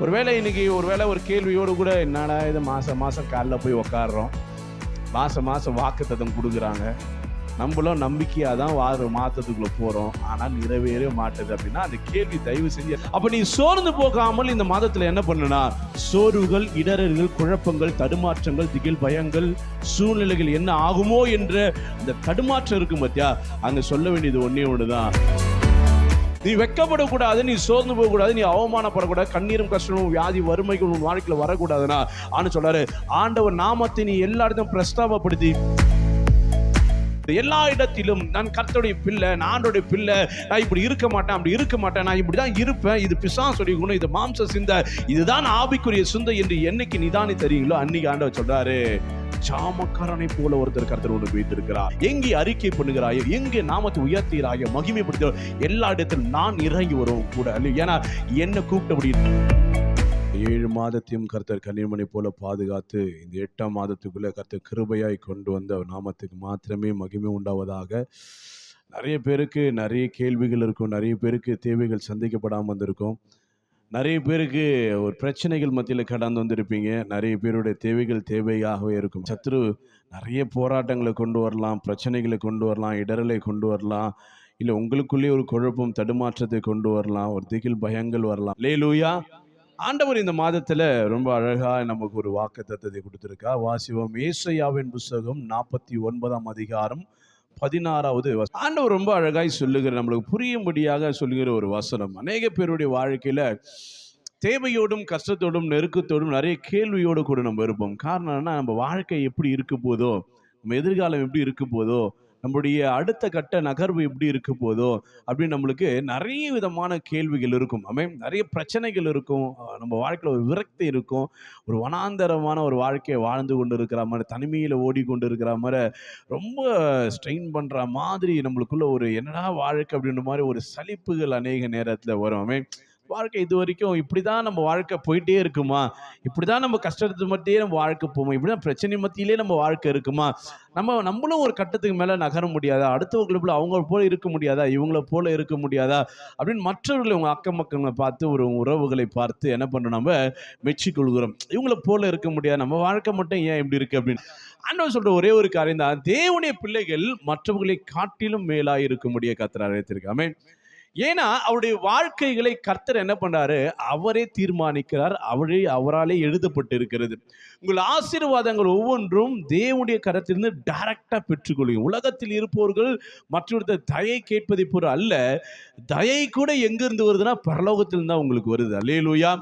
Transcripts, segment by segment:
ஒருவேளை இன்னைக்கு ஒரு கேள்வியோடு கூட என்னடா இது மாதம் மாதம் காலைல போய் உக்காடுறோம், மாதம் வாக்குத்தத்தம் கொடுக்குறாங்க, நம்மளும் நம்பிக்கையாக தான் மாற்றத்துக்குள்ளே போகிறோம், ஆனால் நிறைவேற மாட்டுது அப்படின்னா அந்த கேள்வி தயவு செஞ்சு அப்போ நீ சோர்ந்து போகாமல் இந்த மாதத்தில் என்ன பண்ணுனா, சோர்வுகள், இடரல்கள், குழப்பங்கள், தடுமாற்றங்கள், திகில், பயங்கள், சூழ்நிலைகள் என்ன ஆகுமோ என்ற அந்த தடுமாற்றம் இருக்கும் பார்த்தியா, அங்கே சொல்ல வேண்டியது ஒன்றே ஒன்று தான். நீ வெட்கப்படக்கூடாது, நீ சோர்ந்து போகக்கூடாது, நீ அவமானப்படக்கூடாது, கண்ணீரும் கஷ்டமும் வியாதி வறுமைகள் உன் வாழ்க்கையில் வரக்கூடாதுன்னா ஆன்னு சொல்றாரு, ஆண்டவர் நாமத்தை நீ எல்லா இடத்தையும் பிரஸ்தாபப்படுத்தி எல்லா இடத்திலும் நான் கர்த்தருடைய பிள்ளை, நான் ஆண்டவருடைய பிள்ளை, நான் இப்படி இருக்க மாட்டேன், அப்படி இருக்க மாட்டேன், நான் இப்படிதான் இருப்பேன், இது பிசாசுடைய குணம், இது மாம்ச சிந்தை, இதுதான் ஆவிக்குரிய சிந்தை என்று என்னைக்கு நிதானி தெரியுங்களோ அன்னைக்கு ஆண்டவர் சொல்றாரு, சாமக்காரனை போல ஒருத்தர் கர்த்தர் ஒன்று வைத்திருக்கிறார். எங்கே அறிக்கை பண்ணுகிறாயோ, எங்கே நாமத்தை உயர்த்துகிறாயோ, மகிமைப்படுத்த எல்லா இடத்திலும் நான் இறங்கி வருவோம் கூட. ஏன்னா என்ன கூப்பிட்டபடி 7 மாதத்தையும் கர்த்தர் கன்னிமணி போல பாதுகாத்து இந்த 8ஆம் மாதத்துக்குள்ள கர்த்தர் கிருபையாய் கொண்டு வந்த நாமத்துக்கு மாத்திரமே மகிமை உண்டாவதாக. நிறைய பேருக்கு நிறைய கேள்விகள் இருக்கும், நிறைய பேருக்கு தேவைகள் சந்திக்கப்படாமல் வந்திருக்கும், நிறைய பேருக்கு ஒரு பிரச்சனைகள் மத்தியில் கடந்து வந்திருப்பீங்க, நிறைய பேருடைய தேவைகள் தேவையாகவே இருக்கும். சத்ரு நிறைய போராட்டங்களை கொண்டு வரலாம், பிரச்சனைகளை கொண்டு வரலாம், இடரலை கொண்டு வரலாம், இல்லை உங்களுக்குள்ளேயே ஒரு குழப்பம் தடுமாற்றத்தை கொண்டு வரலாம், ஒரு திகில் பயங்கள் வரலாம். அல்லேலூயா. ஆண்டவர் இந்த மாதத்தில் ரொம்ப அழகாக நமக்கு ஒரு வாக்குத்தத்தத்தை கொடுத்துருக்கா. வாசிவோம். ஏசாயாவின் புத்தகம் 49ஆம் அதிகாரம் 16வது வசனம். ஆண்டவர் ரொம்ப அழகாய் சொல்லுகிற, நம்மளுக்கு புரியும்படியாக சொல்லுகிற ஒரு வசனம். அநேக பேருடைய வாழ்க்கையில் தேவையோடும் கஷ்டத்தோடும் நெருக்கத்தோடும் நிறைய கேள்வியோடு கூட நம்ம இருப்போம். காரணம் என்ன, நம்ம வாழ்க்கை எப்படி இருக்க போதோ, நம்ம எதிர்காலம் எப்படி இருக்க போதோ, நம்முடைய அடுத்த கட்ட நகர்வு எப்படி இருக்க போதோ அப்படின்னு நம்மளுக்கு நிறைய விதமான கேள்விகள் இருக்கும். நிறைய பிரச்சனைகள் இருக்கும், நம்ம வாழ்க்கையில் ஒரு விரக்தி இருக்கும், ஒரு வனாந்தரமான ஒரு வாழ்க்கையை வாழ்ந்து கொண்டு இருக்கிற மாதிரி, தனிமையில் ஓடிக்கொண்டு இருக்கிற மாதிரி, ரொம்ப ஸ்ட்ரெயின் பண்ணுற மாதிரி நம்மளுக்குள்ள ஒரு என்னடா வாழ்க்கை அப்படின்ற மாதிரி ஒரு சலிப்புகள் அநேக நேரத்தில் வரும். வாழ்க்கை இது வரைக்கும் இப்படி தான் நம்ம வாழ்க்கை போயிட்டே இருக்குமா, இப்படி தான் நம்ம கஷ்டத்து மத்தியே நம்ம வாழ்க்கை போமா, இப்படி தான் பிரச்சனை மத்தியிலே நம்ம வாழ்க்கை இருக்குமா, நம்மளும் ஒரு கட்டத்துக்கு மேலே நகர முடியாதா, அடுத்தவங்களுக்குள்ள அவங்க போல இருக்க முடியாதா, இவங்கள போல இருக்க முடியாதா அப்படின்னு மற்றவர்களை உங்கள் அக்கம் பக்கங்களை பார்த்து ஒரு உறவுகளை பார்த்து என்ன பண்ணுறோம், நம்ம மெச்சிக்கொள்கிறோம், இவங்கள போல இருக்க முடியாது, நம்ம வாழ்க்கை மட்டும் ஏன் இப்படி இருக்கு அப்படின்னு. ஆண்டவர் சொல்ற ஒரே ஒரு காரியம் தான், தேவனுடைய பிள்ளைகள் மற்றவர்களை காட்டிலும் மேலாக இருக்க முடிய கர்த்தர் அழைத்திருக்காமே. ஏன்னா அவருடைய வாழ்க்கைகளை கர்த்தர் என்ன பண்றாரு, அவரே தீர்மானிக்கிறார், அவராலே எழுதப்பட்டு இருக்கிறது. உங்கள் ஆசீர்வாதங்கள் ஒவ்வொன்றும் தேவனுடைய கரத்திலிருந்து டைரக்டா பெற்றுக்கொள்ளுங்க. உலகத்தில் இருப்பவர்கள் மற்றொருத்தர் தயை கேட்பதை போல அல்ல, தயை கூட எங்கிருந்து வருதுன்னா பரலோகத்திலிருந்து தான் உங்களுக்கு வருது. அல்லேலூயா.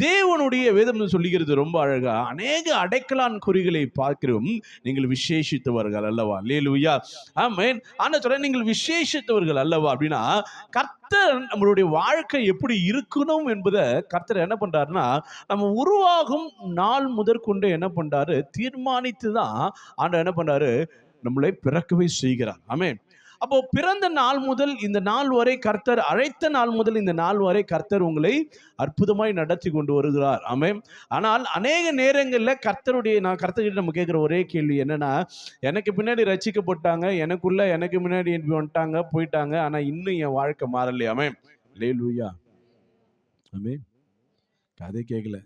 தேவனுடைய வேதம் சொல்லுகிறது ரொம்ப அழகா, அநேக அடைக்கலான் குறிகளை பார்க்கிறோம், நீங்கள் விசேஷித்தவர்கள் அல்லவா. அல்லேலூயா. ஆமென். ஆனா சொல்ற, நீங்கள் விசேஷித்தவர்கள் அல்லவா அப்படின்னா கர்த்தர் நம்மளுடைய வாழ்க்கை எப்படி இருக்கணும் என்பதை கர்த்தர் என்ன பண்றாருன்னா, நம்ம உருவாகும் நாள் முதற்கொண்டு என்ன பண்றாரு, தீர்மானித்து தான் ஆண்டவர் என்ன பண்றாரு, நம்மளை பிறக்கவே செய்கிறார். ஆமென். அப்போ பிறந்த நாள் முதல் இந்த நாள் வரை கர்த்தர், அழைத்த நாள் முதல் இந்த நாள் வரை கர்த்தர் உங்களை அற்புதமாய் நடத்தி கொண்டு வருகிறார். ஆமென். ஆனால் அநேக நேரங்களில் கர்த்தர்கிட்ட நம்ம கேட்குற ஒரே கேள்வி என்னன்னா, எனக்கு பின்னாடி ரட்சிக்கப்பட்டாங்க, எனக்கு முன்னாடி வந்துட்டாங்க போயிட்டாங்க, ஆனால் இன்னும் என் வாழ்க்கை மாறலையே. ஆமென். அல்லேலூயா. ஆமென். கதை கேட்கல.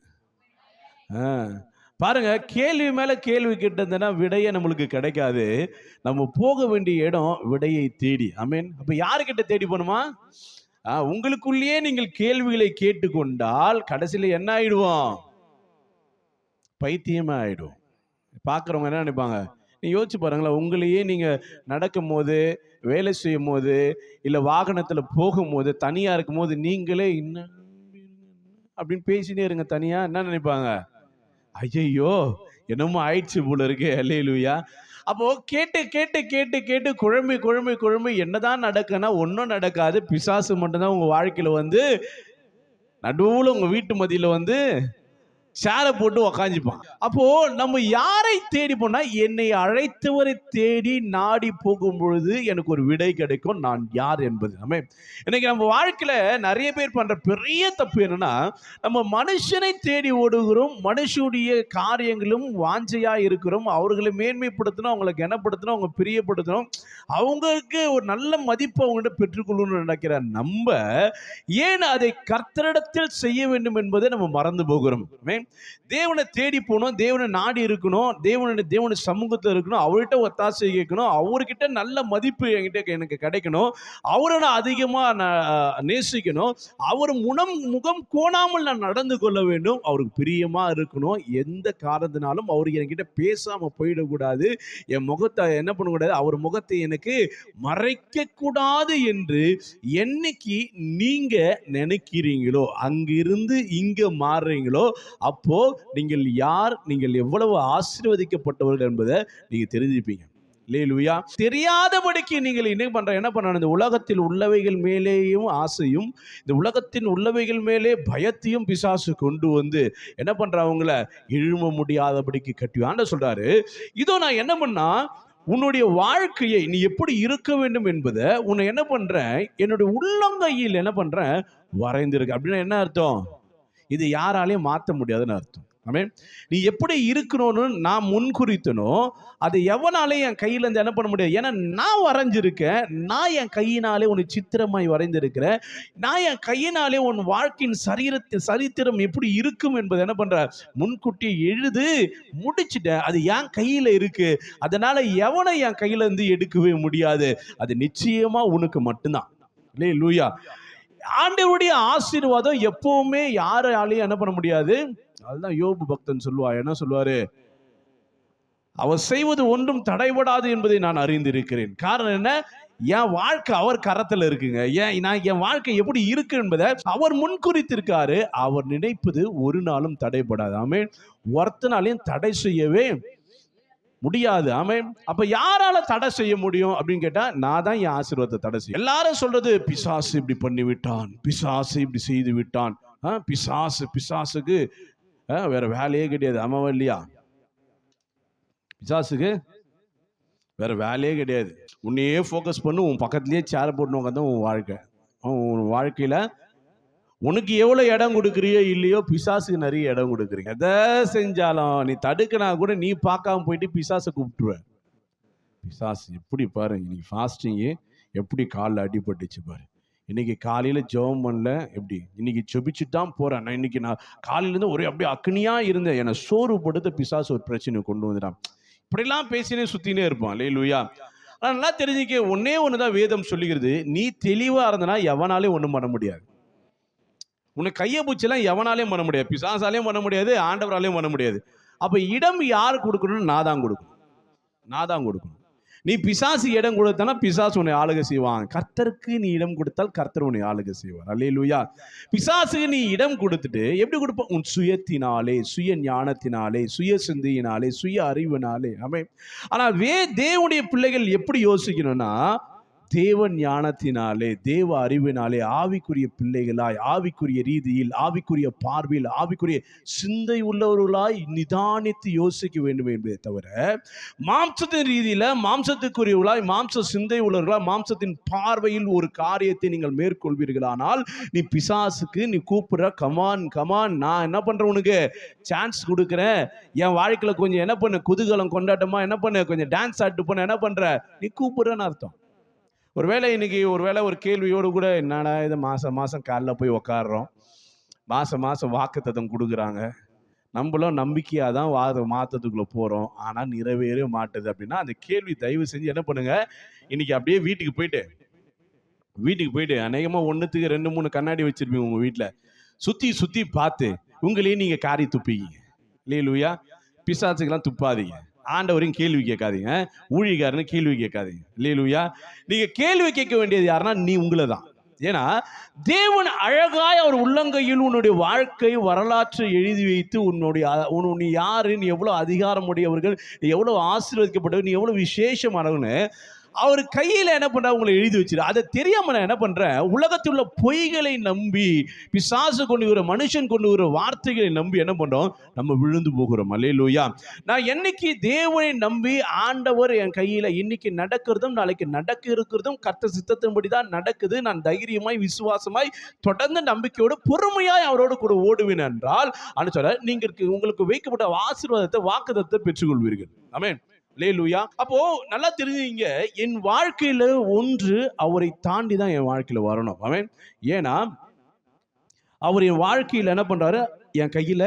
பாருங்க, கேள்வி மேல கேள்வி கேட்டதுன்னா விடையே நம்மளுக்கு கிடைக்காது. நம்ம போக வேண்டிய இடம் விடையை தேடி. ஆமென். அப்ப யாருக்கிட்ட தேடி போகணுமா, உங்களுக்குள்ளேயே நீங்கள் கேள்விகளை கேட்டுக்கொண்டால் கடைசியில் என்ன ஆயிடுவோம், பைத்தியமா ஆயிடும். பார்க்குறவங்க என்ன நினைப்பாங்க, நீ யோசிச்சு பாருங்களேன், உங்களையே நீங்க நடக்கும் போது, வேலை செய்யும் போது, இல்லை வாகனத்தில் போகும்போது, தனியா இருக்கும் போது நீங்களே இன்னும் அப்படின்னு பேசினே இருங்க தனியா, என்ன நினைப்பாங்க, ஐயோ என்னமோ ஆயிடுச்சு போல இருக்கு. அல்லேலூயா. அப்போ கேட்டு கேட்டு கேட்டு கேட்டு குழம்பி என்னதான் நடக்குன்னா ஒன்றும் நடக்காது. பிசாசு மட்டும்தான் உங்க வாழ்க்கையில வந்து நடுவுல உங்க வீட்டு மதியில வந்து சேரை போட்டு உக்காஞ்சிப்பான். அப்போ நம்ம யாரை தேடி போனா, என்னை அழைத்தவரை தேடி நாடி போகும் பொழுது எனக்கு ஒரு விடை கிடைக்கும், நான் யார் என்பது. ஆமென். இன்னைக்கு நம்ம வாழ்க்கையில நிறைய பேர் பண்ற பெரிய தப்பு என்னன்னா, நம்ம மனுஷனை தேடி ஓடுகிறோம், மனுஷனுடைய காரியங்களும் வாஞ்சையா இருக்கிறோம், அவர்களை மேன்மைப்படுத்தணும், அவங்களை கனப்படுத்தணும், அவங்க பிரியப்படுத்தணும், அவங்களுக்கு ஒரு நல்ல மதிப்பு அவங்ககிட்ட பெற்றுக்கொள்ளணும்னு நினைக்கிற நம்ம ஏன் அதை கர்த்தரிடத்தில் செய்ய வேண்டும் என்பதை நம்ம மறந்து போகிறோம். தேவனை தேடி போகணும், தேவனை நாடி இருக்கணும், தேவனுடைய சமூகத்தில் இருக்கணும், அவர்கிட்ட ஒத்தாசை கேட்கணும், அவர்கிட்ட நல்ல மதிப்பு என்கிட்ட எனக்கு கிடைக்கணும், அவரை நான் அதிகமாக நேசிக்கணும், அவர் முகம் கோணாமல் நான் நடந்து கொள்ள வேண்டும், அவருக்கு பிரியமா இருக்கணும், எந்த காரணத்தினாலும் அவருக்கு என்கிட்ட பேசாம போயிடக்கூடாது, என் முகத்தை என்ன பண்ணக்கூடாது, அவர் முகத்தை எனக்கு மறைக்க கூடாது என்று என்னைக்கு நீங்க நினைக்கிறீங்களோ, அங்கிருந்து இங்க மாறுறீங்களோ, அப்போ நீங்கள் யார், நீங்கள் எவ்வளவு ஆசீர்வதிக்கப்பட்டவர்கள் என்பதை நீங்க தெரிஞ்சுப்பீங்க. அல்லேலூயா. தெரியாதபடிக்கு நீங்கள் என்ன பண்ணணும், இந்த உலகத்தில் உள்ளவைகள் மேலேயும் ஆசையும், இந்த உலகத்தின் உள்ளவைகள் மேலே பயத்தையும் பிசாசு கொண்டு வந்து என்ன பண்றவங்கள எழும முடியாதபடிக்கு கட்டி ஆண்டவர் சொல்றாரு, இதோ நான் என்ன பண்ணா உன்னுடைய வாழ்க்கையை நீ எப்படி இருக்க வேண்டும் என்பதை உன்னை என்ன பண்றேன், என்னுடைய உள்ளங்கையில் என்ன பண்றேன் வரைந்திருக்கு. அப்படின்னா என்ன அர்த்தம்? இது யாராலையும் மாற்ற முடியாதுன்னு அர்த்தம். ஆமென். நீ எப்படி இருக்கணும்னு நான் முன்குறித்தனோ அதை எவனாலையும் என் கையில இருந்து என்ன பண்ண முடியாது. ஏன்னா நான் வரைஞ்சிருக்கேன், நான் என் கையினாலே உன்னை சித்திரமாய் வரைந்திருக்கிறேன், நான் என் கையினாலே உன் வாழ்க்கையின் சரித்திரம் எப்படி இருக்கும் என்பதை என்ன பண்ற முன்கூட்டி எழுது முடிச்சுட்டேன். அது என் கையில இருக்கு, அதனால எவனை என் கையில இருந்து எடுக்கவே முடியாது. அது நிச்சயமா உனக்கு மட்டும்தான். அல்லேலூயா. ஆண்டவருடைய ஆசீர்வாதம் எப்பவுமே யாராலையும் என்ன பண்ண முடியாது. அதுதான் யோபு பக்தன் சொல்லுவார். என்ன சொல்லுவாரு, அவர் செய்வது ஒன்றும் தடைபடாது என்பதை நான் அறிந்திருக்கிறேன். காரணம் என்ன, என் வாழ்க்கை அவர் கரத்துல இருக்குங்க. என் வாழ்க்கை எப்படி இருக்கு என்பதை அவர் முன்குறித்திருக்காரு. அவர் நினைப்பது ஒரு நாளும் தடைபடாது. ஆமென். ஒருத்தனாலையும் தடை செய்யவே முடியாது. ஆமென். அப்ப யாரால தடை செய்ய முடியும் அப்படின்னு கேட்டா, நான் தான் என் ஆசீர்வாதத்தை தடை செய்யும். எல்லாரும் சொல்றது, பிசாசு இப்படி பண்ணி விட்டான், பிசாசு இப்படி செய்து விட்டான். பிசாசுக்கு வேற வேலையே கிடையாது. ஆமாவா இல்லையா? பிசாசுக்கு வேற வேலையே கிடையாது. உன்னையே ஃபோக்கஸ் பண்ணு, உன் பக்கத்துலயே சேர் போட்டு உட்காந்து உன் வாழ்க்கை. உன் வாழ்க்கையில உனக்கு எவ்வளவு இடம் கொடுக்குறியோ இல்லையோ, பிசாசுக்கு நிறைய இடம் கொடுக்குறீங்க. எதை செஞ்சாலும் நீ தடுக்கனா கூட நீ பார்க்காம போயிட்டு பிசாசை கூப்பிட்டுருவ. பிசாசு எப்படி பாரு, இன்னைக்கு ஃபாஸ்டிங்கு எப்படி காலில் அடிபட்டுச்சு பாரு. இன்னைக்கு காலையில ஜெபம் பண்ணல, எப்படி இன்னைக்கு ஜெபிச்சுட்டான் போறேன். நான் இன்னைக்கு காலையிலேருந்து ஒரே அப்படியே அக்னியா இருந்தேன், என்னை சோறு படுத்த பிசாசு ஒரு பிரச்சனை கொண்டு வந்துட்டான். இப்படிலாம் பேசினே சுத்தினே இருப்பான். அல்லேலூயா. ஆனால் நல்லா தெரிஞ்சுக்க, ஒன்னே ஒண்ணுதான் வேதம் சொல்லுகிறது, நீ தெளிவா இருந்தனா எவனாலே ஒண்ணும் பண்ண முடியாது. உனக்கு கையை பூச்செல்லாம் எவனாலையும் பண்ண முடியாது, பிசாசாலையும் பண்ண முடியாது, ஆண்டவராலையும் பண்ண முடியாது. அப்ப இடம் யார் கொடுக்கணும்னு நான் தான் கொடுக்கணும். நீ பிசாசு இடம் கொடுத்தனா பிசாசு உன்னை ஆளுகை செய்வான். கர்த்தருக்கு நீ இடம் கொடுத்தால் கர்த்தர் உன்னை ஆளுகை செய்வார். அல்லேலூயா. பிசாசுக்கு நீ இடம் கொடுத்துட்டு எப்படி கொடுப்ப? உன் சுயத்தினாலே, சுய ஞானத்தினாலே, சுய சிந்தையினாலே, சுய அறிவினாலே. ஆமென். ஆனால் தேவனுடைய பிள்ளைகள் எப்படி யோசிக்கணும்னா, தேவ ஞானத்தினாலே, தேவ அறிவினாலே, ஆவிக்குரிய பிள்ளைகளாய், ஆவிக்குரிய ரீதியில், ஆவிக்குரிய பார்வையில், ஆவிக்குரிய சிந்தை உள்ளவர்களாய் நிதானித்து யோசிக்க வேண்டும் என்பதை தவிர, மாம்சத்தின் ரீதியில மாம்சத்துக்குரியவர்களாய், மாம்ச சிந்தை உள்ளவர்களாய், மாம்சத்தின் பார்வையில் ஒரு காரியத்தை நீங்கள் மேற்கொள்வீர்களானால், நீ பிசாசுக்கு நீ கூப்பிடுற, கமான் நான் என்ன பண்றேன், உனக்கு சான்ஸ் கொடுக்குறேன், என் வாழ்க்கையில கொஞ்சம் என்ன பண்ண, குதூகலம் கொண்டாட்டமா என்ன பண்ண, கொஞ்சம் டான்ஸ் ஆட்டு பண்ண என்ன பண்ற, நீ கூப்பிடுறன்னு அர்த்தம். ஒருவேளை இன்னைக்கு ஒரு கேள்வியோடு கூட, என்னடா இது மாசம் காலைல போய் உக்காடுறோம், மாசம் வாக்குத்தத்தம் கொடுக்குறாங்க, நம்மளும் நம்பிக்கையாக தான் மாற்றத்துக்குள்ளே போகிறோம், ஆனால் நிறைவேற மாட்டுது அப்படின்னா, அந்த கேள்வி தயவு செஞ்சு என்ன பண்ணுங்க, இன்னைக்கு அப்படியே வீட்டுக்கு போயிட்டு அநேகமாக 1க்கு 2 3 கண்ணாடி வச்சிருப்பீங்க உங்கள் வீட்டில், சுற்றி பார்த்து உங்களையும் நீங்கள் காரி துப்பிக்கிங்க. அல்லேலூயா. பிசாசுக்கெல்லாம் துப்பாதீங்க, ஆண்டவரையும் கேள்வி கேட்காதீங்க, ஊழியக்காரன்னு கேள்வி கேட்காதீங்க. அல்லேலூயா. நீங்க கேள்வி கேட்க வேண்டியது யாருன்னா நீ உங்களை தான். ஏன்னா தேவன் அழகாய் அவர் உள்ளங்கையில் உன்னுடைய வாழ்க்கை வரலாற்றை எழுதி வைத்து, நீ யாரு, நீ எவ்வளவு அதிகாரம் உடையவர்கள், நீ எவ்வளவு ஆசீர்வதிக்கப்பட்டவர், நீ எவ்வளவு விசேஷமானவன்னு அவர் கையில என்ன பண்ற உங்களை எழுதி வச்சிரு. அதை தெரியாம நான் என்ன பண்றேன், உலகத்தில் உள்ள பொய்களை நம்பி, பிசாசு கொண்டு வர, மனுஷன் கொண்டு வர வார்த்தைகளை நம்பி என்ன பண்றோம், நம்ம விழுந்து போகிறோம். அல்லேலூயா. நான் என்னைக்கு தேவனை நம்பி ஆண்டவர் என் கையில இன்னைக்கு நடக்கிறதும் நாளைக்கு நடக்க இருக்கிறதும் கர்த்தர் சித்தத்தின்படி தான் நடக்குது, நான் தைரியமாய் விசுவாசமாய் தொடர்ந்து நம்பிக்கையோடு பொறுமையாய் அவரோடு கூட ஓடுவேன் என்றால் நீங்க உங்களுக்கு வைக்கப்பட்ட ஆசீர்வாதத்தை, வாக்குத்தத்தத்தை பெற்றுக்கொள்வீர்கள். ஆமென். அல்லேலூயா. அப்போ நல்லா தெரிஞ்சுங்க, என் வாழ்க்கையில ஒன்று அவரை தாண்டி தான் என் வாழ்க்கையில வரணும். ஆமென். ஏன்னா அவர் என் வாழ்க்கையில என்ன பண்றாரு, என் கையில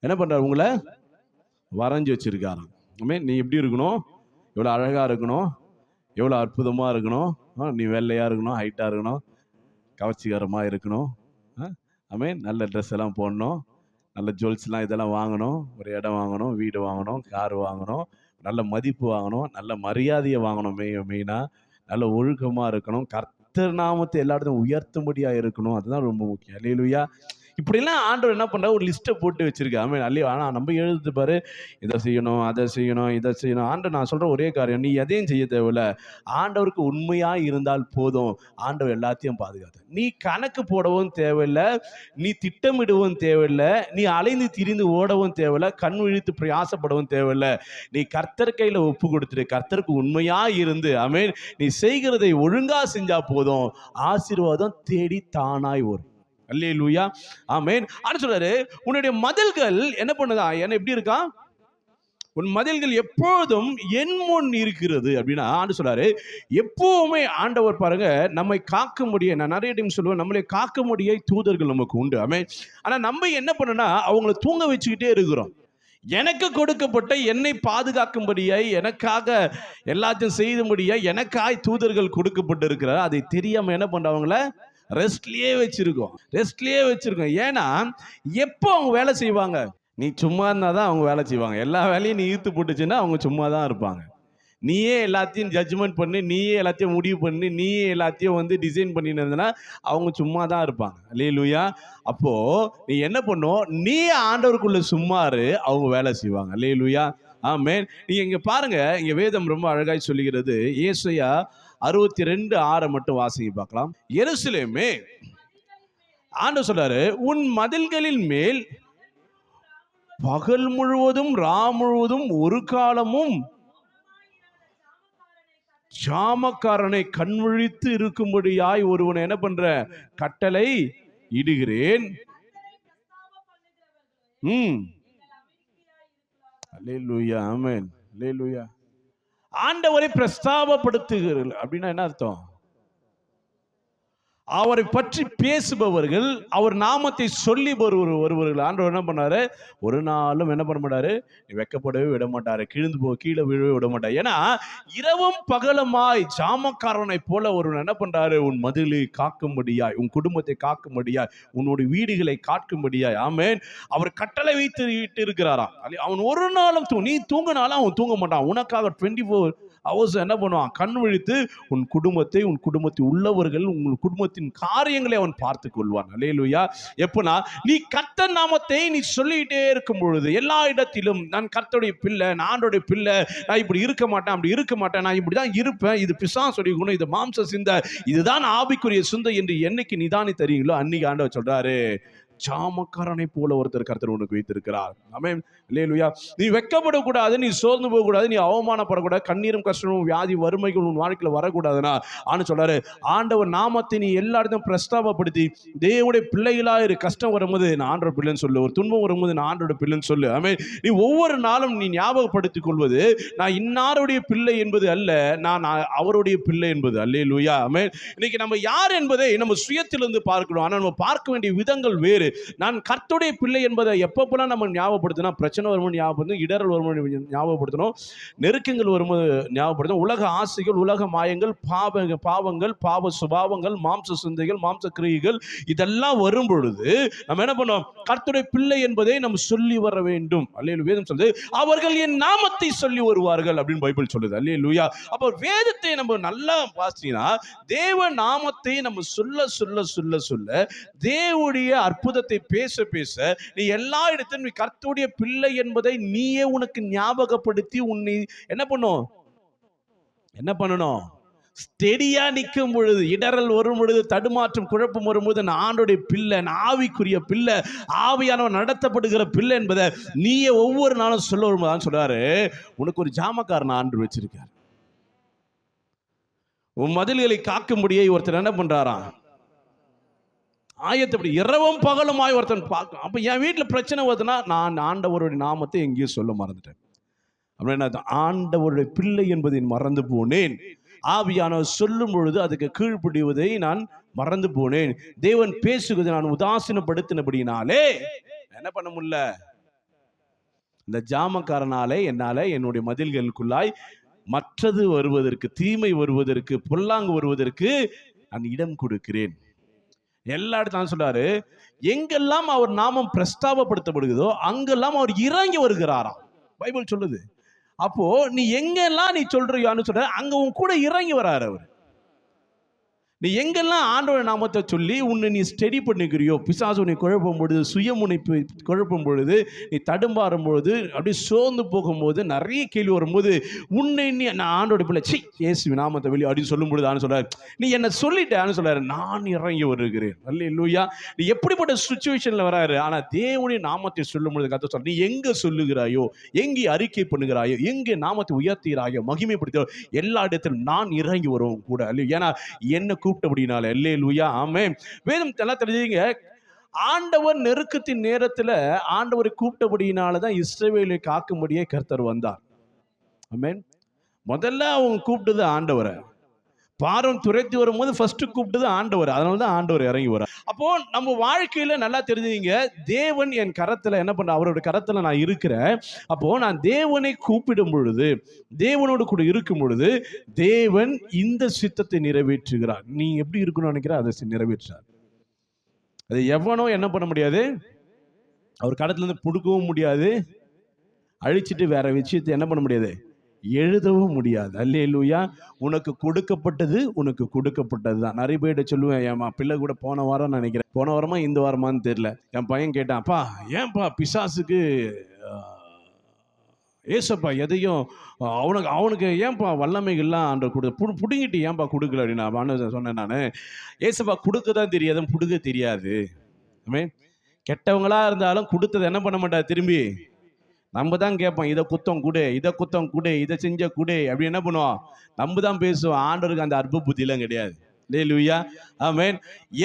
என்ன பண்றாரு, உங்களை வரைஞ்சி வச்சிருக்காராம். ஆமென். நீ எப்படி இருக்கணும், எவ்வளவு அழகா இருக்கணும், எவ்வளவு அற்புதமா இருக்கணும், நீ வெள்ளையா இருக்கணும், ஹைட்டா இருக்கணும், கவர்ச்சிகரமா இருக்கணும், ஆமென், நல்ல ட்ரெஸ் எல்லாம் போடணும், நல்ல ஜுவல்ஸ்லாம் இதெல்லாம் வாங்கணும், ஒரு இடம் வாங்கணும், வீடு வாங்கணும், கார் வாங்கணும், நல்ல மதிப்பு வாங்கணும், நல்ல மரியாதையை வாங்கணும், மெயினாக நல்ல ஒழுக்கமாக இருக்கணும், கர்த்தர் நாமத்தை எல்லா இடத்தையும் உயர்த்தும்படியாக இருக்கணும். அதுதான் ரொம்ப முக்கியம். அல்லேலூயா. இப்படிலாம் ஆண்டவர் என்ன பண்ணுற, ஒரு லிஸ்ட்டை போட்டு வச்சிருக்காங்க. அல்லையா. ஆனால் நம்ம எழுது பாரு, இதை செய்யணும், அதை செய்யணும், இதை செய்யணும். ஆண்டவர் நான் சொல்கிற ஒரே காரியம், நீ எதையும் செய்ய தேவையில்ல, ஆண்டவருக்கு உண்மையாக இருந்தால் போதும், ஆண்டவர் எல்லாத்தையும் பாதுகாத்து. நீ கணக்கு போடவும் தேவையில்லை, நீ திட்டமிடவும் தேவையில்லை, நீ அலைந்து திரிந்து ஓடவும் தேவையில்லை, கண் விழித்து பிரயாசப்படவும் தேவையில்லை. நீ கர்த்தர் கையில் ஒப்பு கொடுத்துட்டு கர்த்தருக்கு உண்மையாக இருந்து, ஆமென், நீ செய்கிறதை ஒழுங்காக செஞ்சா போதும், ஆசீர்வாதம் தேடி தானாய் வரும். அல்லேலூயா. ஆமென். ஆனா சொல்றாரு, உன்னுடைய மதில்கள் என்ன பண்ணுதா, என்ன எப்படி இருக்கா, உன் மதில்கள் எப்பொழுதும் என் முன் இருக்கிறது அப்படின்னா ஆண்டு சொல்றாரு. எப்பவுமே ஆண்டவர் பாருங்க நம்மை காக்க முடிய, நான் நிறைய டைம் சொல்லுவேன், நம்மளை காக்க முடிய தூதர்கள் நமக்கு உண்டு. ஆமென். ஆனா நம்ம என்ன பண்ணனா, அவங்களை தூங்க வச்சுக்கிட்டே இருக்கிறோம். எனக்கு கொடுக்கப்பட்ட, என்னை பாதுகாக்கும்படியாய், எனக்காக எல்லாத்தையும் செய்யும்படியாய் எனக்காய் தூதர்கள் கொடுக்கப்பட்டு இருக்கிறார். அதை தெரியாம என்ன பண்றவங்கள ரெஸ்ட்லயே வச்சிருக்கோம். ஏன்னா எப்போ அவங்க வேலை செய்வாங்க, நீ சும்மா இருந்தாதான் அவங்க வேலை செய்வாங்க. எல்லா வேலையும் நீ ஈர்த்து போட்டுச்சுன்னா அவங்க சும்மா தான் இருப்பாங்க. நீயே எல்லாத்தையும் ஜட்ஜ்மெண்ட் பண்ணி, நீயே எல்லாத்தையும் முடிவு பண்ணி, நீயே எல்லாத்தையும் டிசைன் பண்ணிருந்தனா அவங்க சும்மா தான் இருப்பாங்க. அல்லேலூயா. அப்போ நீ என்ன பண்ணும், நீ ஆண்டவருக்குள்ள சும்மாரு, அவங்க வேலை செய்வாங்க. அல்லேலூயா. ஆமென். நீங்க இங்க பாருங்க, இங்க வேதம் ரொம்ப அழகாய் சொல்லுகிறது. ஏசாயா 62:6 மட்டும் வாசிங்க பார்க்கலாம். எருசலேமே, ஆண்டவர் சொல்றாரு, உன் மதில்களின் மேல் பகல் முழுவதும் ரா முழுவதும் ஒரு காலமும் ஜாமக்காரனை கண்விழித்து இருக்கும்படியாய் ஒருவனை என்ன பண்ற, கட்டளை இடுகிறேன். அல்லேலூயா. ஆமென். அல்லேலூயா. ஆண்டவரை பிரஸ்தாபப்படுத்துகிறீர்கள் அப்படின்னா என்ன அர்த்தம், அவரை பற்றி பேசுபவர்கள், அவர் நாமத்தை சொல்லி வருவர்கள் ஆண்டவர் என்ன பண்ணாரு, ஒரு நாளும் என்ன பண்ண மாட்டாரு, வெக்கப்படவே விட மாட்டாரு, கீழே விழவே விட மாட்டாரு. ஏன்னா இரவும் பகலுமாய் ஜாமக்காரனை போல ஒருவன் என்ன பண்றாரு, உன் மதிலை காக்கும்படியாய், உன் குடும்பத்தை காக்கும்படியாய், உன்னுடைய வீடுகளை காக்கும்படியாய், ஆமென், அவர் கட்டளை வைத்து இருக்கிறாராம். அவன் ஒரு நாளும் நீ தூங்கினாலும் அவன் தூங்க மாட்டான், உனக்காக 24 hours என்ன பண்ணுவான், கண் விழித்து உன் குடும்பத்தை, உன் குடும்பத்தில் உள்ளவர்கள், உங்கள் குடும்பத்தின் காரியங்களை அவன் பார்த்து கொள்வான். அல்லேலூயா. எப்பனா நீ கர்த்தர் நாமத்தை நீ சொல்லிட்டே இருக்கும் பொழுது, எல்லா இடத்திலும் நான் கர்த்தருடைய பிள்ளை, நான் ஆண்டவருடைய பிள்ளை, நான் இப்படி இருக்க மாட்டேன், அப்படி இருக்க மாட்டேன், நான் இப்படிதான் இருப்பேன், இது பிசாசுடைய குணம், இது மாம்ச சிந்தை, இதுதான் ஆவிக்குரிய சிந்தை என்று என்னைக்கு நிதானி தெரியுங்களோ அன்னைக்கு ஆண்டவர் சொல்றாரு, ஜாமக்காரனை போல ஒருத்தர் கர்த்தர் உனக்கு வைத்திருக்கிறார். ஆமென். அல்லேலூயா. நீ வெட்கப்படக்கூடாது, நீ சோர்ந்து போகக்கூடாது, நீ அவமானப்படக்கூடாது, கண்ணீரும் கஷ்டமும் வியாதி வறுமைகள் உன் வாழ்க்கையில வரக்கூடாதுன்னா ஆன்னு சொல்றாரு, ஆண்டவர் நாமத்தை நீ எல்லா இடத்தையும் பிரஸ்தாபப்படுத்தி தேவனுடைய பிள்ளைகளா இரு. கஷ்டம் வரும்போது நான் ஆண்டவர் பிள்ளைன்னு சொல்லு, ஒரு துன்பம் வரும்போது நான் ஆண்டோட பிள்ளைன்னு சொல்லு. ஆமென். நீ ஒவ்வொரு நாளும் நீ ஞாபகப்படுத்திக் கொள்வது, நான் இன்னாருடைய பிள்ளை என்பது அல்ல, நான் அவருடைய பிள்ளை என்பது. அல்லேலூயா. ஆமென். இன்னைக்கு நம்ம யார் என்பதை நம்ம சுயத்திலிருந்து பார்க்கணும். ஆனால் நம்ம பார்க்க வேண்டிய விதங்கள் வேறு. நான் கர்த்தருடைய பிள்ளை என்பதை எப்பப்பெல்லாம் நம்ம ஞாபகப்படுத்தணும், பிரச்சனை வரும்போது ஞாபகப்படுத்தணும், இடரல் வரும்போது ஞாபகப்படுத்தணும், நெருக்கங்கள் வரும்போது ஞாபகப்படுத்தணும், உலக ஆசைகள், உலக மாயங்கள், பாவங்கள், பாவ சுபாவங்கள், மாம்ச சிந்தைகள், மாம்ச கிரியைகள், இதெல்லாம் வரும் பொழுது நம்ம என்ன பண்ணோம், கர்த்தருடைய பிள்ளை என்பதை நம்ம சொல்லி வர வேண்டும். அல்லேலூயா. வேதம் சொல்லுது, அவர்கள் என் நாமத்தை சொல்லி வருவார்கள் அப்படின்னு பைபிள் சொல்லுது. அல்லேலூயா. அப்போ வேதத்தை நம்ம நல்லா வாசினா, தேவ நாமத்தை நம்ம சொல்ல சொல்ல சொல்ல சொல்ல, தேவனுடைய அற்புதத்தை பேச பேச, நீ எல்லா இடத்திலும் நீ கர்த்தருடைய பிள்ளை என்பதை நீயே உனக்கு ஞாபகப்படுத்தி உன்னை என்ன பண்ணும், என்ன பண்ணணும்? ஸ்டெடியா நிற்கும் பொழுது, இடரல் வரும் பொழுது, தடுமாற்றம் குழப்பம் வரும்போது, நான் ஆண்டோடைய பிள்ளை, நான் ஆவிக்குரிய பிள்ளை, ஆவியானவர் நடத்தப்படுகிற பிள்ளை என்பதை நீயே ஒவ்வொரு நாளும் சொல்ல வரும்போது சொல்றாரு, உனக்கு ஒரு ஜாமக்காரன் ஆண்டு வச்சிருக்கார். உன் மதில்களை காக்கும்படியே ஒருத்தர் என்ன பண்றாராம்? ஆயத்தப்படி இரவும் பகலுமாய் ஒருத்தன் பார்க்கும். அப்ப என் வீட்டில் பிரச்சனை வருதுன்னா, நான் ஆண்டவருடைய நாமத்தை எங்கேயும் சொல்ல மறந்துட்டேன். அப்படின்னா ஆண்டவருடைய பிள்ளை என்பதை மறந்து போனேன். ஆவியானவர் சொல்லும் பொழுது அதுக்கு கீழ்ப்படிவதை நான் மறந்து போனேன். தேவன் பேசுவதை நான் உதாசீனப்படுத்தினபடினாலே என்ன பண்ண முடியல? இந்த ஜாமக்காரனாலே என்னால என்னுடைய மதில்களுக்குள்ளாய் மற்றது வருவதற்கு, தீமை வருவதற்கு, பொல்லாங்கு வருவதற்கு நான் இடம் கொடுக்கிறேன். எல்லா இடத்துல சொல்றாரு, எங்கெல்லாம் அவர் நாமம் பிரஸ்தாபப்படுத்தப்படுகிறதோ அங்கெல்லாம் அவர் இறங்கி வருகிறாராம். பைபிள் சொல்லுது. அப்போ நீ எங்கெல்லாம் நீ சொல்றியான்னு சொல்ற, அங்க உன் கூட இறங்கி வராரு அவர். நீ எங்கெல்லாம் ஆண்டோட நாமத்தை சொல்லி உன்னை நீ ஸ்டடி பண்ணிக்கிறியோ, பிசாசு உன்னை குழப்பும் பொழுது, சுயமுனைப்பு குழப்பும் பொழுது, நீ தடுமாறும் பொழுது, அப்படியே சோர்ந்து போகும்போது, நிறைய கேள்வி வரும்போது, உன்னை நீ நான் ஆண்டோட பிள்ளை சி இயேசு நாமத்தை வெளியே அப்படின்னு சொல்லும் பொழுது ஆன்னு சொல்றாரு, நீ என்ன சொல்லிட்டேன்னு சொல்றாரு, நான் இறங்கி வருகிறேன். அல்லேலூயா. நீ எப்படிப்பட்ட சுச்சுவேஷன்ல வராரு, ஆனா தேவனுடைய நாமத்தை சொல்லும் பொழுது கர்த்தர் சொல்ற, நீ எங்க சொல்லுகிறாயோ, எங்கே அறிக்கை பண்ணுகிறாயோ, எங்கே நாமத்தை உயர்த்துகிறாயோ, மகிமைப்படுத்துகிறோ, எல்லா இடத்திலும் நான் இறங்கி வருவோம் கூட. அல்ல, ஏன்னா என்ன கூப்பிட்டபடினால. அல்லேலூயா. ஆமென். வேதம் எல்லாம் தெரிஞ்சுங்க, ஆண்டவர் நெருக்கத்தின் நேரத்துல ஆண்டவரை கூப்பிட்டபடினாலதான் இஸ்ரவேலை காக்கும்படியே கர்த்தர் வந்தார். ஆமென். முதல்ல அவங்க கூப்பிட்டது ஆண்டவரை, பாரம் துரைத்து வரும்போது ஃபர்ஸ்ட் கூப்பிட்டது ஆண்டவர். அதனாலதான் ஆண்டவர் இறங்கி வர. அப்போ நம்ம வாழ்க்கையில நல்லா தெரிஞ்சுங்க, தேவன் என் கரத்துல என்ன பண்ற, அவரோட கரத்துல நான் இருக்கிறேன். அப்போ நான் தேவனை கூப்பிடும் பொழுது, தேவனோடு கூட இருக்கும் பொழுது, தேவன் இந்த சித்தத்தை நிறைவேற்றுகிறார். நீ எப்படி இருக்கணும்னு நினைக்கிற அதை நிறைவேற்றார். அது எவனோ என்ன பண்ண முடியாது, அவர் கடத்துல இருந்து புடுக்கவும் முடியாது, அழிச்சிட்டு வேற விஷயத்தை என்ன பண்ண முடியாது, எழுதவும் முடியாது. அல்லேலூயா. உனக்கு கொடுக்கப்பட்டது உனக்கு கொடுக்கப்பட்டது தான். நிறைய பேர்கிட்ட சொல்லுவேன், என் பிள்ளை கூட போன வாரம் நினைக்கிறேன், போன வாரமா இந்த வாரமான்னு தெரியல, என் பையன் கேட்டான், அப்பா ஏன்பா பிசாசுக்கு ஏசப்பா எதையும் அவனுக்கு ஏன்பா வல்லமைகள்லாம் ஆண்டு புடுங்கிட்டு ஏன்பா கொடுக்கல அப்படின்னு சொன்னேன். நான் ஏசப்பா கொடுக்க தான் தெரியாது, புடுங்க தெரியாது. கெட்டவங்களா இருந்தாலும் கொடுத்ததை என்ன பண்ண மாட்டார், திரும்பி நம்ம தான் கேட்போம், இதை குத்தம் கொடு, இதை குத்தம் கொடு, இதை செஞ்ச கொடு அப்படி என்ன பண்ணுவோம், நம்ம தான் பேசுவோம். ஆண்டவருக்கு அந்த அற்ப புத்தியெல்லாம் கிடையாது. அல்லேலூயா. ஆமென்.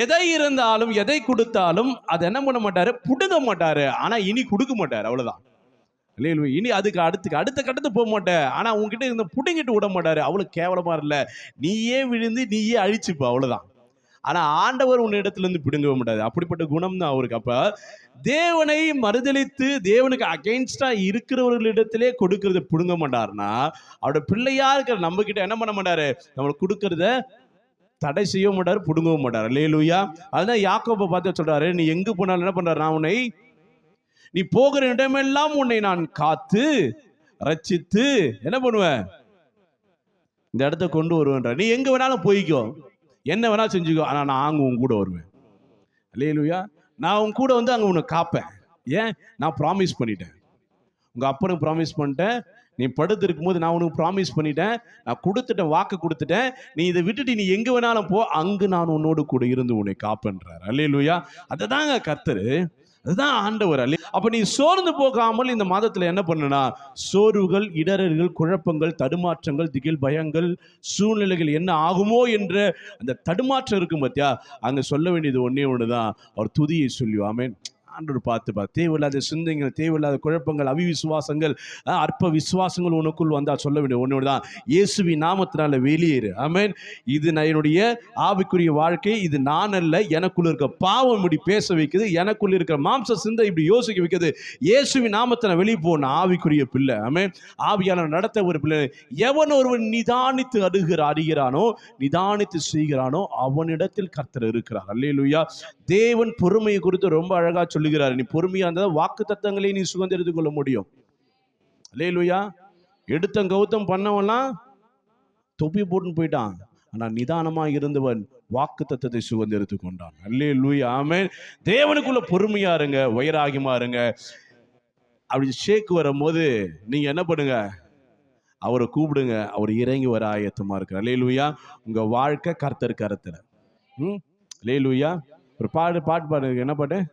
எதை இருந்தாலும் எதை கொடுத்தாலும் அதை என்ன பண்ண மாட்டாரு, புடுங்க மாட்டாரு. ஆனா இனி கொடுக்க மாட்டாரு, அவ்வளவுதான். அல்லேலூயா. இனி அதுக்கு அடுத்த கட்டத்து போக மாட்டேன். ஆனா உங்ககிட்ட இருந்த புடுங்கிட்டு விட மாட்டாரு. அவ்வளவு கேவலமா இல்ல, நீயே விழுந்து நீயே அழிச்சுப்ப, அவ்வளவுதான். ஆனா ஆண்டவர் உன் இடத்துல இருந்து பிடுங்க மாட்டாரு. அப்படிப்பட்ட குணம் தான் அவருக்கு. அப்ப தேவனை மறுதலித்து தேவனுக்கு அகைன்ஸ்டா இருக்கிறவர்களிடத்திலே கொடுக்கறத பிடுங்க மாட்டாருன்னா, அவரோட பிள்ளையா இருக்கிற நம்ம கிட்ட என்ன பண்ண மாட்டாரு, நம்மளுக்கு கொடுக்கறத தடை செய்ய மாட்டாரு, பிடுங்கவும் மாட்டாரு. அல்லேலூயா. அதுதான் யாக்கோபை பார்த்து சொல்றாரு, நீ எங்க போனாலும் என்ன பண்றாரு, நான் உன்னை, நீ போகிற இடமெல்லாம் உன்னை நான் காத்து ரட்சித்து என்ன பண்ணுவேன், இந்த இடத்த கொண்டு வருவேன்ற. நீ எங்க வேணாலும் போய்க்கோ, என்ன வேணா செஞ்சுக்கோ, ஆனா நான் அங்க உன் கூட வருவேன். அல்லேலூயா. நான் உன் கூட வந்து அங்க உன்னை காப்பேன். ஏன், நான் ப்ராமிஸ் பண்ணிட்டேன், உங்க அப்பனுக்கு ப்ராமிஸ் பண்ணிட்டேன், நீ படுத்து இருக்கும் போது நான் உனக்கு ப்ராமிஸ் பண்ணிட்டேன், நான் கொடுத்துட்டேன், வாக்கு கொடுத்துட்டேன், நீ இதை விட்டுட்டு நீ எங்க வேணாலும் போ, அங்கு நான் உன்னோடு கூட இருந்து உன்னை காப்பேன்றார். அல்லேலூயா. அதுதாங்க கர்த்தர், அதுதான் ஆண்டவர். அப்ப நீ சோர்ந்து போகாமல் இந்த மாதத்துல என்ன பண்ணுனா, சோர்வுகள், இடரல்கள், குழப்பங்கள், தடுமாற்றங்கள், திகில், பயங்கள், சூழ்நிலைகள் என்ன ஆகுமோ என்ற அந்த தடுமாற்றம் இருக்கும் பத்தியா, அங்க சொல்ல வேண்டியது ஒன்னே ஒண்ணுதான், அவர் துதியை சொல்லி. ஆமென். ஆண்டவர் பார்த்து தேவையில்லாத சிந்தைகள், தேவையில்லாத குழப்பங்கள், அவிவிசுவாசங்கள், அற்ப விசுவாசங்கள் உனக்குள் வந்தா சொல்ல வேண்டிய ஒன்னோடு தான், இயேசுவின் நாமத்தினால வெளியேறு. ஆமென். இது என்னுடைய ஆவிக்குரிய வாழ்க்கை, இது நான் அல்ல, எனக்குள்ள இருக்க பாவம் இப்படி பேச வைக்குது, எனக்குள்ள இருக்கிற மாம்ச சிந்தை இப்படி யோசிக்க வைக்குது, இயேசுவின் நாமத்தினால வெளியே போன ஆவிக்குரிய பிள்ளை. ஆமென். ஆவியாளர் நடத்த ஒரு பிள்ளை, எவன் ஒருவன் நிதானித்து அறிகிறானோ, நிதானித்து செய்கிறானோ அவனிடத்தில் கர்த்தர் இருக்கிறார். அல்லேலூயா. தேவன் பொறுமையை குறித்து ரொம்ப அழகா சொல்லுகிறார். நீ பொறுமையா இருந்தா வாக்கு தத்தங்களை நீ சுதந்திரித்துக் கொள்ள முடியும். அல்லேலூயா. எடுத்தம் கௌத்தம் பண்ணவன்லாம் தொப்பி போட்டுன்னு போயிட்டான், ஆனா நிதானமா இருந்தவன் வாக்கு தத்தத்தை சுதந்திரித்துக் கொண்டான். அல்லேலூயா. ஆமென். தேவனுக்குள்ள பொறுமையா இருங்க, வைராகியமா இருங்க. அப்படி ஷேக் வரும்போது நீங்க என்ன பண்ணுங்க, அவரை கூப்பிடுங்க, அவர் இறங்கி வர ஆயத்தமா இருக்கிறார். அல்லேலூயா. உங்க வாழ்க்கை கர்த்தர் கரத்துல. அல்லேலூயா. ஒரு பாட்டு பாடுங்க. என்ன பாட்டு?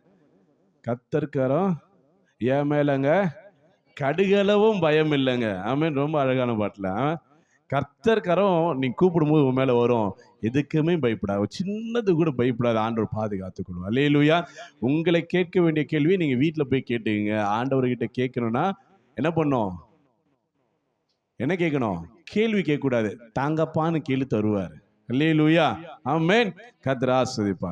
கர்த்தர் கரம் என் மேலங்க கடுகளவும் பயம் இல்லைங்க. ஆமென். ரொம்ப அழகான பாட்டுல. கர்த்தர் கரம் நீ கூப்பிடும்போது உன் மேல வரும். எதுக்குமே பயப்படாது. சின்னது கூட பயப்படாது. ஆண்டவர் பாதுகாத்துக் கொள்வார். அல்லேலூயா. உங்களை கேட்க வேண்டிய கேள்வி நீங்க வீட்டுல போய் கேட்டுங்க. ஆண்டவர்கிட்ட கேட்கணும்னா என்ன பண்ணும்? என்ன கேட்கணும்? கேள்வி கேட்க கூடாது. தாங்கப்பான்னு கேள்வி தருவார். அல்லேலூயா. ஆமென். கர்த்தர் ஆசீர்வதிப்பார்.